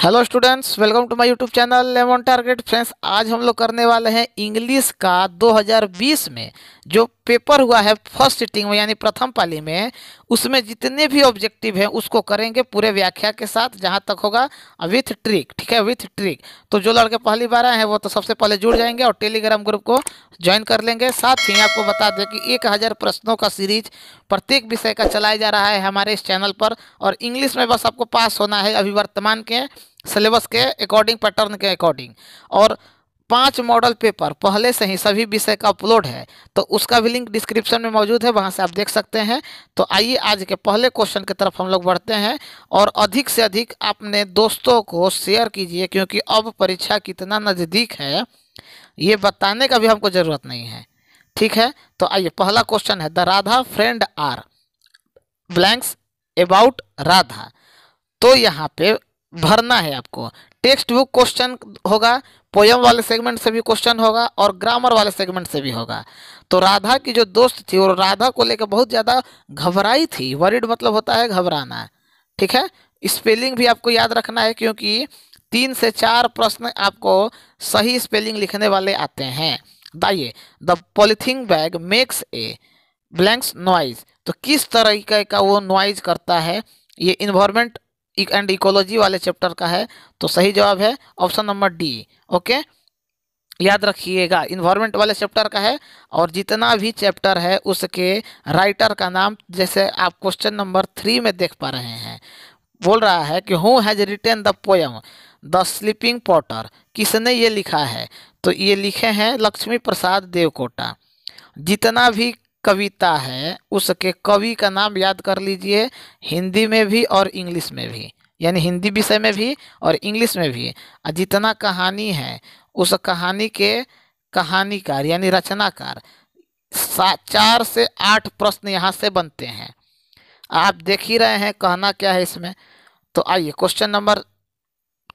Hello students, welcome to my YouTube channel Lemon Target. Friends, आज हम लोग करने वाले हैं इंग्लिश का 2020 में जो पेपर हुआ है फर्स्ट सिटिंग में यानी प्रथम पाली में, उसमें जितने भी ऑब्जेक्टिव हैं उसको करेंगे पूरे व्याख्या के साथ, जहां तक होगा विथ ट्रिक। ठीक है, विथ ट्रिक। तो जो लड़के पहली बार आए हैं वो तो सबसे पहले जुड़ जाएंगे और टेलीग्राम ग्रुप को ज्वाइन कर लेंगे। साथ ही आपको बता दें कि 1000 प्रश्नों का सीरीज प्रत्येक विषय का चलाया जा रहा है हमारे इस चैनल पर, और इंग्लिश में बस आपको पास होना है अभी वर्तमान के सिलेबस के अकॉर्डिंग, पैटर्न के अकॉर्डिंग। और 5 मॉडल पेपर पहले से ही सभी विषय का अपलोड है, तो उसका भी लिंक डिस्क्रिप्शन में मौजूद है, वहां से आप देख सकते हैं। तो आइए आज के पहले क्वेश्चन की तरफ हम लोग बढ़ते हैं, और अधिक से अधिक अपने दोस्तों को शेयर कीजिए, क्योंकि अब परीक्षा कितना नज़दीक है ये बताने का भी हमको ज़रूरत नहीं है। ठीक है, तो आइए पहला क्वेश्चन है, the Radha friend are blanks about Radha. तो यहाँ पे भरना है आपको। टेक्स्ट बुक क्वेश्चन होगा, पोयम वाले सेगमेंट से भी क्वेश्चन होगा और ग्रामर वाले सेगमेंट से भी होगा। तो राधा की जो दोस्त थी और राधा को लेकर बहुत ज़्यादा घबराई थी। वरीड मतलब होता है घबराना। ठीक है, स्पेलिंग भी आपको याद रखना है, क्योंकि 3 से 4 प्रश्न आपको सही स्पेलिंग लिखने वाले आते हैं। दाइए, the polythene bag makes a blanks noise. तो किस तरीके का वो नॉइज करता है, ये इन्वायरमेंट एंड इकोलॉजी वाले चैप्टर का है। तो सही जवाब है ऑप्शन नंबर डी। ओके, याद रखिएगा इन्वायरमेंट वाले चैप्टर का है, और जितना भी चैप्टर है उसके राइटर का नाम, जैसे आप क्वेश्चन नंबर 3 में देख पा रहे हैं, बोल रहा है कि who has written the poem the sleeping potter. किसने ये लिखा है? तो ये लिखे हैं लक्ष्मी प्रसाद देवकोटा। जितना भी कविता है उसके कवि का नाम याद कर लीजिए, हिंदी में भी और इंग्लिश में भी, यानी हिंदी विषय में भी और इंग्लिश में भी। और जितना कहानी है उस कहानी के कहानीकार यानी रचनाकार। 4 से 8 प्रश्न यहाँ से बनते हैं, आप देख ही रहे हैं कहना क्या है इसमें। तो आइए क्वेश्चन नंबर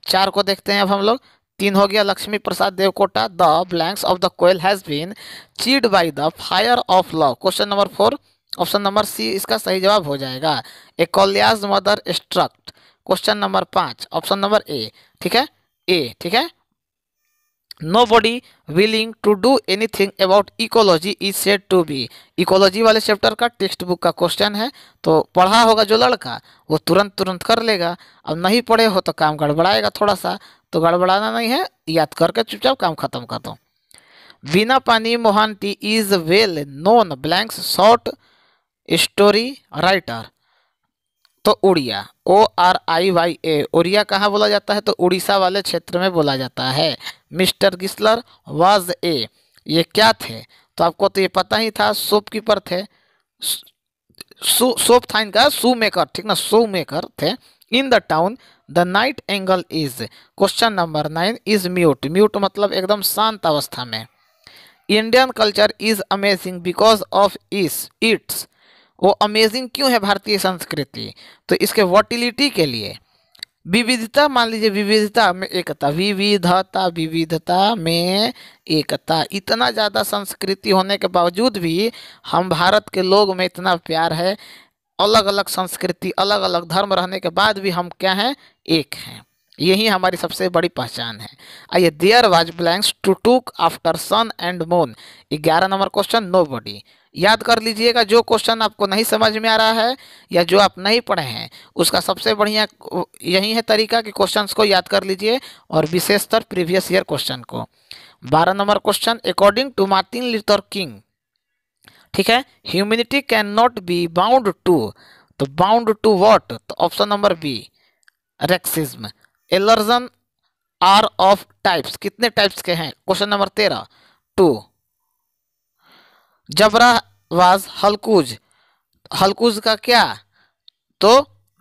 4 को देखते हैं अब हम लोग। 3 हो गया, Laxmi Prasad Devkota the blanks of the koel has been cheered by the fire of love. Question number 4, option number C इसका सही जवाब हो जाएगा। ए कॉलियाज mother struck. Question number 5, option number A. ठीक है, ए। ठीक है, nobody willing to do anything about ecology is said to be. Ecology वाले चैप्टर का टेक्स्ट बुक का क्वेश्चन है, तो पढ़ा होगा जो लड़का वो तुरंत तुरंत कर लेगा। अब नहीं पढ़े हो तो काम गड़बड़ाएगा थोड़ा सा, तो गड़बड़ाना नहीं है, याद करके चुपचाप काम खत्म कर दो। बीना पानी Mohanty is well known blanks short story writer. तो उड़िया, ORIYA, उड़िया कहाँ बोला जाता है? तो उड़ीसा वाले क्षेत्र में बोला जाता है। मिस्टर गिस्लर वाज ए, ये क्या थे? तो आपको तो ये पता ही था, शॉपकीपर थे। शॉप था इनका, शू मेकर। ठीक ना, शू मेकर थे। In the town the night angle is. Question number 9 is mute. Mute मतलब एकदम शांत अवस्था में। Indian culture is amazing because of its. वो अमेजिंग क्यों है भारतीय संस्कृति? तो इसके वर्टिलिटी के लिए। विविधता, मान लीजिए विविधता में एकता, विविधता में एकता। इतना ज़्यादा संस्कृति होने के बावजूद भी हम भारत के लोग में इतना प्यार है। अलग अलग संस्कृति, अलग अलग धर्म रहने के बाद भी हम क्या हैं? एक हैं। यही हमारी सबसे बड़ी पहचान है। आइए, there was blanks to took after sun and moon. 11 number question, nobody. याद कर लीजिएगा, जो क्वेश्चन आपको नहीं समझ में आ रहा है या जो आप नहीं पढ़े हैं, उसका सबसे बढ़िया यही है तरीका कि क्वेश्चंस को याद कर लीजिए, और विशेषतर प्रीवियस ईयर क्वेश्चन को। 12 number question, according to Martin Luther King. ठीक है, humanity can not be bound to. तो बाउंड टू व्हाट? तो option number B, racism. Allergens are of types. कितने टाइप्स के हैं? Question number 13, 2। Jabra was Halku's. Halku's का क्या? तो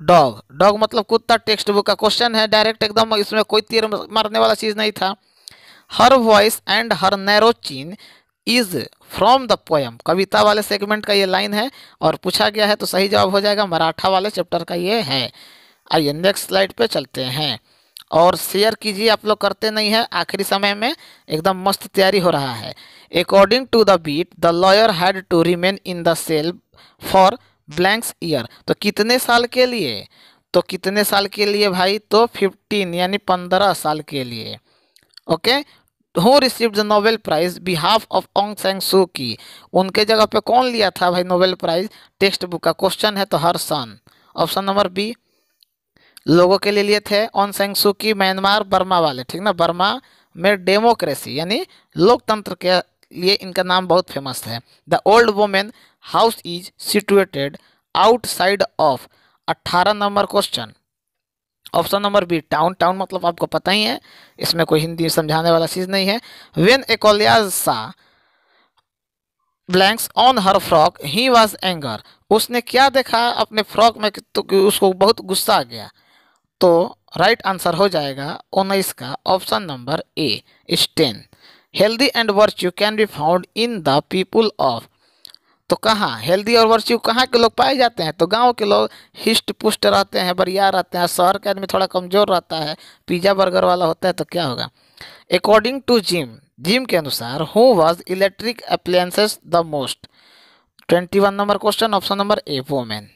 डॉग। डॉग मतलब कुत्ता। टेक्स्ट बुक का क्वेश्चन है डायरेक्ट एकदम, इसमें कोई तीर मारने वाला चीज नहीं था। Her voice and her narrow chin is from the poem. कविता वाले सेगमेंट का ये लाइन है, और पूछा गया है तो सही जवाब हो जाएगा, मराठा वाले चैप्टर का ये है। आइए नेक्स्ट स्लाइड पे चलते हैं, और शेयर कीजिए, आप लोग करते नहीं हैं। आखिरी समय में एकदम मस्त तैयारी हो रहा है। According to the bet the lawyer had to remain in the cell for blanks year. तो कितने साल के लिए? तो कितने साल के लिए भाई? तो 15 यानी 15 साल के लिए। Okay. Who received the Nobel prize behalf of Aung San Suu Kyi? उनके जगह पे कौन लिया था भाई नोबेल प्राइज? टेक्स्ट बुक का क्वेश्चन है तो her son. Option number B लोगों के लिए लिए थे ऑन सैंग सू की, म्यांमार बर्मा वाले, ठीक ना। बर्मा में डेमोक्रेसी यानी लोकतंत्र के लिए इनका नाम बहुत फेमस है। The old women house is situated outside of, 18 number question. Option number B town. Town मतलब आपको पता ही है, इसमें कोई हिंदी समझाने वाला चीज नहीं है। व्हेन ए कोलियाज सा blanks on her frock he was anger, उसने क्या देखा अपने फ्रॉक में तो उसको बहुत गुस्सा आ गया। तो राइट आंसर हो जाएगा 19 का option number A Stein. Healthy and virtue can be found in the people of, तो कहाँ हेल्दी और वर्च्यू कहाँ के लोग पाए जाते हैं? तो गांव के लोग हिस्ट पुष्ट रहते हैं, बढ़िया रहते हैं। शहर के आदमी थोड़ा कमजोर रहता है, पिज्जा बर्गर वाला होता है, तो क्या होगा? अकॉर्डिंग टू जिम, जिम के अनुसार who was electric appliances the most? 21 number question, option number A women.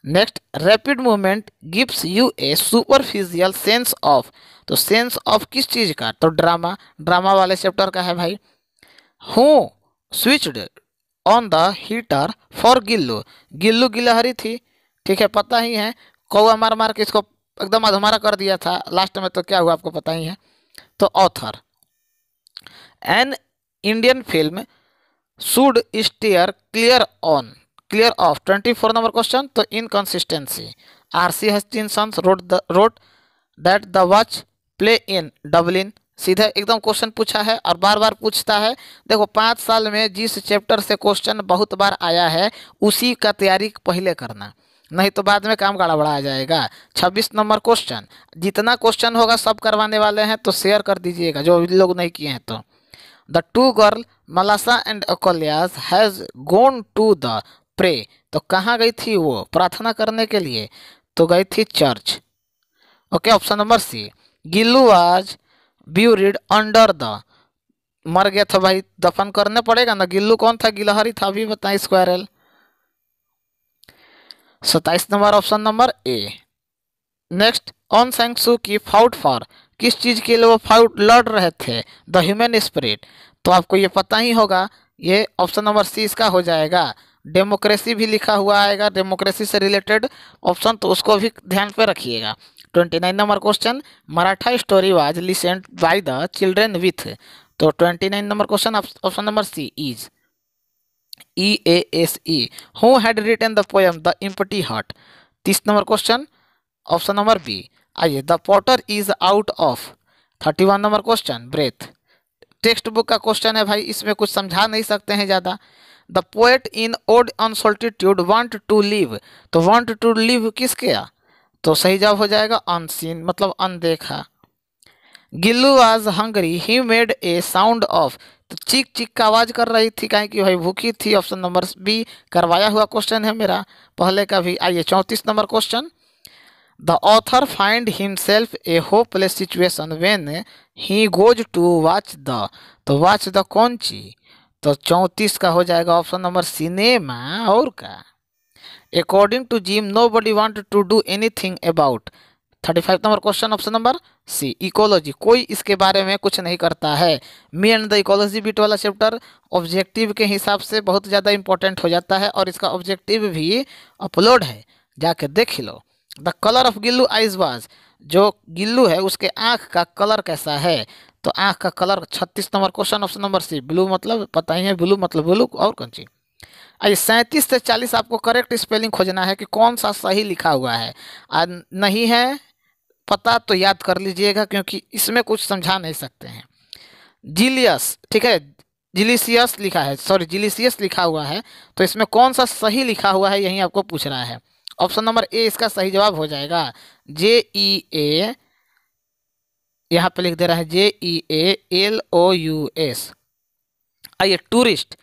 Next, rapid movement gives U A superficial sense of, तो सेंस ऑफ किस चीज का? तो ड्रामा, ड्रामा वाले चैप्टर का है भाई। Who switched on the heater for Gillu, Gillu गिलहरी थी, ठीक है, पता ही है। कौआ मार मार के इसको एकदम अधमरा कर दिया था लास्ट में, तो क्या हुआ आपको पता ही है। तो author, an Indian film should steer clear of, 24 number question. तो inconsistency, R C. Hutchinson wrote that the watch play in Dublin, सीधा एकदम क्वेश्चन पूछा है और बार बार पूछता है। देखो 5 साल में जिस चैप्टर से क्वेश्चन बहुत बार आया है उसी का तैयारी पहले करना, नहीं तो बाद में काम गड़बड़ा आ जाएगा। 26 नंबर क्वेश्चन, जितना क्वेश्चन होगा सब करवाने वाले हैं, तो शेयर कर दीजिएगा जो लोग नहीं किए हैं। तो द टू गर्ल मलासा एंड अकोलियास has gone to the pray, तो कहाँ गई थी वो प्रार्थना करने के लिए? तो गई थी church. Okay, option number C Gillu आज ब्यूरिड अंडर द, मर गया था भाई, दफन करने पड़ेगा ना। गिल्लू कौन था? गिलहरी था, अभी बताएं squirrel. 27 number option number A. Next, Aung San Suu Kyi fought for, किस चीज के लिए वो फाउट लड़ रहे थे? द ह्यूमन स्पिरिट, तो आपको ये पता ही होगा, ये ऑप्शन नंबर सी इसका हो जाएगा। डेमोक्रेसी भी लिखा हुआ आएगा, डेमोक्रेसी से रिलेटेड ऑप्शन, तो उसको भी ध्यान पे रखिएगा। 29 number question, Maratha story was listened by the children with, तो 29 number question option number C is EASE। Who had written the poem the empty heart? 30 number question, option number B. आइए, the potter is out of, 31 number question breath, textbook का question है भाई, इसमें कुछ समझा नहीं सकते हैं ज़्यादा। The poet in ode on solitude want to live, तो वांट टू लिव किसके? तो सही जवाब हो जाएगा अनसीन, मतलब अनदेखा। Gillu was Hungary he made a sound of, तो चीख चीख का आवाज कर रही थी, काहे कि भाई भूखी थी। ऑप्शन नंबर बी करवाया हुआ क्वेश्चन है मेरा पहले का भी। आइए 34 number question, the author find himself a hopeless situation when he goes to watch the, तो वॉच द कौन चीज? तो 34 का हो जाएगा ऑप्शन नंबर सिनेमा। और का according to Jim nobody want to do anything about, 35 number question option number C ecology, कोई इसके बारे में कुछ नहीं करता है। Me and the ecology bit वाला चैप्टर ऑब्जेक्टिव के हिसाब से बहुत ज़्यादा इंपॉर्टेंट हो जाता है, और इसका ऑब्जेक्टिव भी अपलोड है, जाके देख लो। The colour of Gillu eyes was, जो गिल्लू है उसके आँख का कलर कैसा है? तो आँख का colour 36 number question option number C blue, मतलब पता ही है ब्लू मतलब ब्लू, और कौन सी? आइए 37 से 40 आपको करेक्ट स्पेलिंग खोजना है कि कौन सा सही लिखा हुआ है। नहीं है पता तो याद कर लीजिएगा, क्योंकि इसमें कुछ समझा नहीं सकते हैं। जिलियस, ठीक है, जिलिसियस लिखा है, सॉरी जिलिसियस लिखा हुआ है, तो इसमें कौन सा सही लिखा हुआ है यही आपको पूछ रहा है। ऑप्शन नंबर ए इसका सही जवाब हो जाएगा। JEA, यहाँ पे लिख दे रहा है JEALOUS। आइए टूरिस्ट,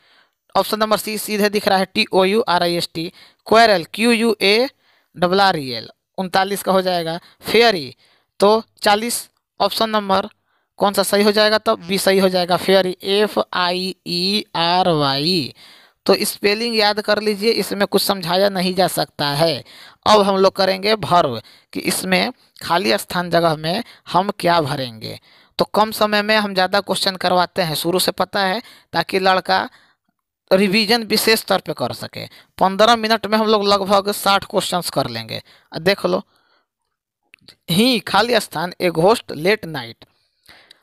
ऑप्शन नंबर सी सीधे दिख रहा है TOURIST। क्वेरल QUARREL, 39 का हो जाएगा। फेयरी, तो 40 ऑप्शन नंबर कौन सा सही हो जाएगा? तो बी सही हो जाएगा, फेयरी FIERY। तो स्पेलिंग याद कर लीजिए, इसमें कुछ समझाया नहीं जा सकता है। अब हम लोग करेंगे वर्ब कि इसमें खाली स्थान जगह में हम क्या भरेंगे। तो कम समय में हम ज़्यादा क्वेश्चन करवाते हैं, शुरू से पता है, ताकि लड़का रिवीजन विशेष स्तर पे कर सके। 15 मिनट में हम लोग लगभग 60 क्वेश्चंस कर लेंगे। देख लो, ही खाली स्थान ए घोस्ट लेट नाइट।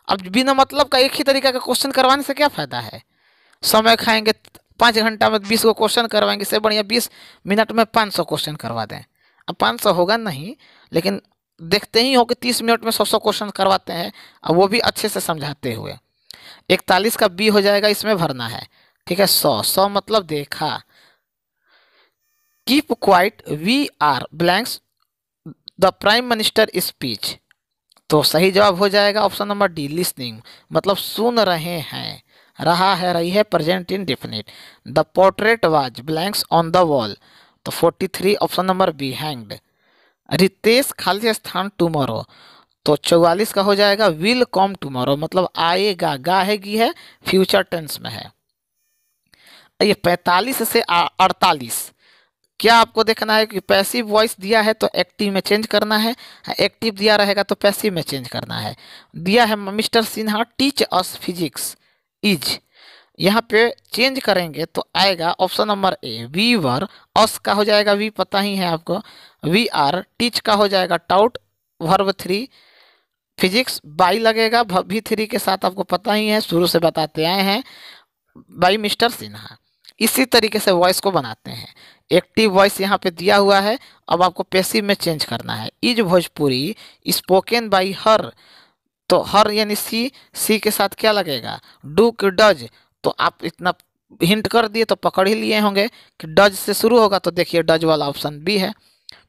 अब बिना मतलब का एक ही तरीका का क्वेश्चन करवाने से क्या फायदा है, समय खाएंगे। 5 घंटा में 20 को क्वेश्चन करवाएंगे, इससे बढ़िया 20 मिनट में 500 क्वेश्चन करवा दें। अब 500 होगा नहीं, लेकिन देखते ही हो कि 30 मिनट में 100 क्वेश्चन करवाते हैं, अब वो भी अच्छे से समझाते हुए। 41 का बी हो जाएगा, इसमें भरना है। ठीक है, 100 मतलब देखा। Keep quiet we are blanks the prime minister speech. तो सही जवाब हो जाएगा ऑप्शन नंबर डी, लिसनिंग, मतलब सुन रहे हैं। रहा है, रही है, present indefinite. The portrait was blanks on the wall. तो 43 option number B, hanged. Ritesh खाली स्थान टुमारो। तो 44 का हो जाएगा विल कम टुमारो, मतलब आएगा, गाहेगी है, फ्यूचर टेंस में है। ये 45 से 48, क्या आपको देखना है कि पैसिव वॉइस दिया है तो एक्टिव में चेंज करना है, एक्टिव दिया रहेगा तो पैसिव में चेंज करना है। दिया है mister Sinha teach us physics is, यहाँ पे चेंज करेंगे तो आएगा option number A, we were. Us का हो जाएगा वी, पता ही है आपको। वी आर, टीच का हो जाएगा टाउट, वर्ब 3। फिजिक्स बाई लगेगा भी 3 के साथ, आपको पता ही है, शुरू से बताते आए हैं, बाई मिस्टर सिन्हा। इसी तरीके से वॉइस को बनाते हैं। एक्टिव वॉइस यहाँ पे दिया हुआ है, अब आपको पैसिव में चेंज करना है। Is Bhojpuri spoken by her, तो हर यानी सी के साथ क्या लगेगा, डू कि डज। तो आप इतना हिंट कर दिए तो पकड़ ही लिए होंगे कि डज से शुरू होगा, तो देखिए डज वाला ऑप्शन बी है,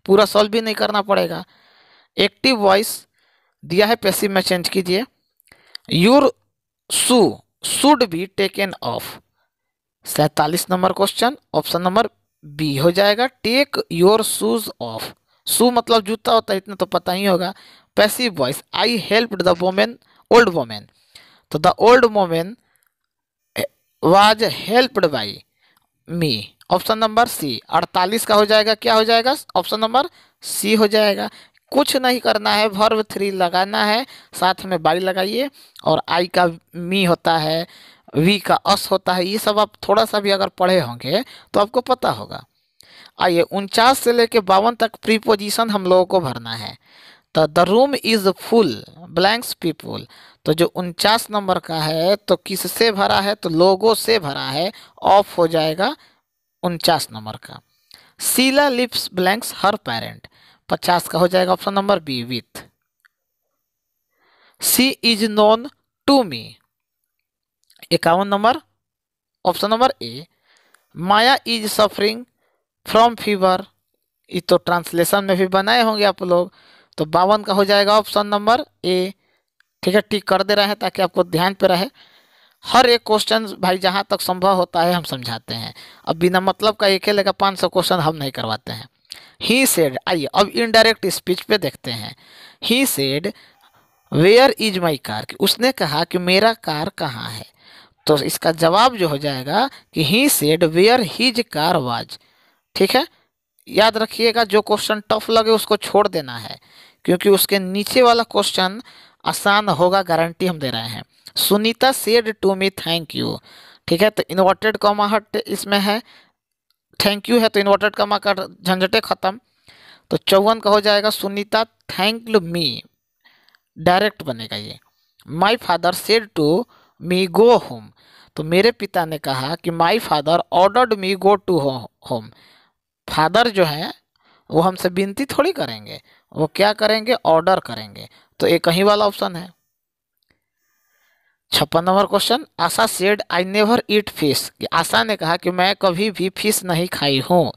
पूरा सॉल्व भी नहीं करना पड़ेगा। एक्टिव वॉइस दिया है, पैसिव में चेंज कीजिए। Your shoe should be taken off. 47 number question, option number B हो जाएगा, take your shoes off. Shoe मतलब जूता होता है, इतना तो पता ही होगा। Passive voice, I helped the women, old women. तो the old women was helped by me, option number C. 48 का हो जाएगा, क्या हो जाएगा, ऑप्शन नंबर सी हो जाएगा। कुछ नहीं करना है, वर्ब 3 लगाना है, साथ में बाई लगाइए, और आई का मी होता है, वी का अस होता है। ये सब आप थोड़ा सा भी अगर पढ़े होंगे तो आपको पता होगा। आइए 49 से लेके 52 तक प्रीपोजिशन हम लोगों को भरना है। तो the room is full blanks people. तो जो 49 नंबर का है तो किससे भरा है, तो लोगों से भरा है, ऑफ हो जाएगा 49 नंबर का। Sheela helps blanks her parent. 50 का हो जाएगा option number B, with. She is known to me. 51 number option number A, Maya is suffering from fever. ये तो ट्रांसलेशन में भी बनाए होंगे आप लोग। तो 52 का हो जाएगा ऑप्शन नंबर ए। ठीक है, टिक कर दे रहे हैं ताकि आपको ध्यान पे रहे। हर एक क्वेश्चन भाई जहाँ तक संभव होता है हम समझाते हैं। अब बिना मतलब का एक लेगा 500 क्वेश्चन हम नहीं करवाते हैं। ही सेड, आइए अब इनडायरेक्ट स्पीच पे देखते हैं। He said where is my car, उसने कहा कि मेरा कार कहाँ है। तो इसका जवाब जो हो जाएगा कि he said where his car was. ठीक है, याद रखिएगा, जो क्वेश्चन टफ लगे उसको छोड़ देना है, क्योंकि उसके नीचे वाला क्वेश्चन आसान होगा, गारंटी हम दे रहे हैं। Sunita said to me thank you. ठीक है, तो इन्वर्टेड कॉमा हट इसमें है, थैंक यू है तो इन्वर्टेड कॉमा का झंझटे खत्म। तो 54 का हो जाएगा, सुनीता थैंक्ड मी, डायरेक्ट बनेगा ये। My father said to me go home. तो मेरे पिता ने कहा कि my father ordered me go to home. Father जो है वो हमसे विनती थोड़ी करेंगे, वो क्या करेंगे, ऑर्डर करेंगे। तो एक ही वाला ऑप्शन है। 56 number question, Asha said I never eat fish. Asha ने कहा कि मैं कभी भी फिश नहीं खाई हूँ।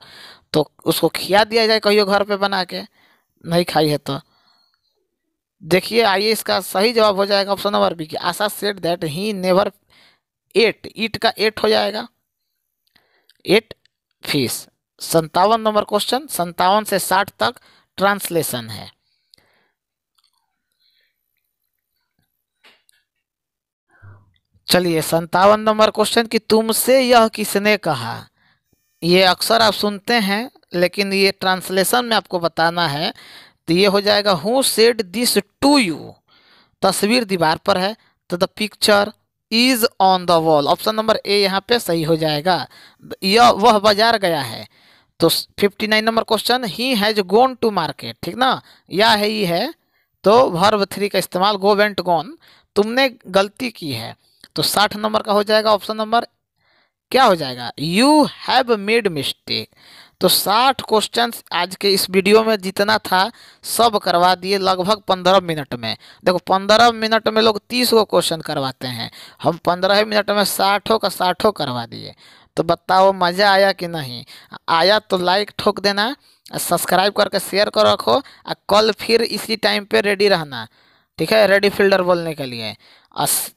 तो उसको खिया दिया जाए कहियो घर पे बना के, नहीं खाई है तो। देखिए आइए, इसका सही जवाब हो जाएगा ऑप्शन नंबर बी की, Asha said that he never ate. Eat का 8 हो जाएगा, 8 फिश। 57 नंबर क्वेश्चन, 57 से 60 तक ट्रांसलेशन है। चलिए 57 नंबर क्वेश्चन कि तुमसे यह किसने कहा। ये अक्सर आप सुनते हैं लेकिन ये ट्रांसलेशन में आपको बताना है। तो ये हो जाएगा who said this to you. तस्वीर दीवार पर है तो the picture is on the wall. Option number A यहाँ पे सही हो जाएगा। यह वह बाजार गया है। तो 59 number question he has gone to market, ठीक ना, या है ही है तो वर्ब 3 का इस्तेमाल गो वेंट गॉन। तुमने गलती की है तो 60 नंबर का हो जाएगा ऑप्शन नंबर क्या हो जाएगा यू हैव मेड मिस्टेक। तो 60 क्वेश्चंस आज के इस वीडियो में जितना था सब करवा दिए लगभग 15 मिनट में। देखो 15 मिनट में लोग 30 को क्वेश्चन करवाते हैं, हम 15 मिनट में 60 का 60 करवा दिए। तो बताओ मज़ा आया कि नहीं आया। तो लाइक ठोक देना, सब्सक्राइब करके शेयर कर रखो, और कल फिर इसी टाइम पे रेडी रहना, ठीक है, रेडी फील्डर बोलने के लिए।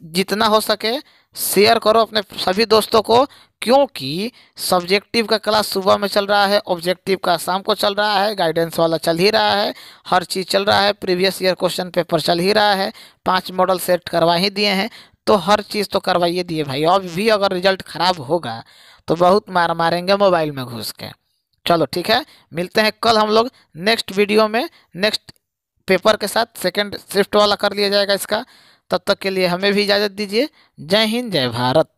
जितना हो सके शेयर करो अपने सभी दोस्तों को, क्योंकि सब्जेक्टिव का क्लास सुबह में चल रहा है, ऑब्जेक्टिव का शाम को चल रहा है, गाइडेंस वाला चल ही रहा है, हर चीज़ चल रहा है, प्रीवियस ईयर क्वेश्चन पेपर चल ही रहा है, 5 मॉडल सेट करवा ही दिए हैं। तो हर चीज़ तो करवाइए दिए भाई। अब भी अगर रिजल्ट ख़राब होगा तो बहुत मार मारेंगे मोबाइल में घुस के। चलो ठीक है, मिलते हैं कल हम लोग नेक्स्ट वीडियो में, नेक्स्ट पेपर के साथ। सेकंड शिफ्ट वाला कर लिया जाएगा इसका। तब तक के लिए हमें भी इजाज़त दीजिए। जय हिंद, जय भारत।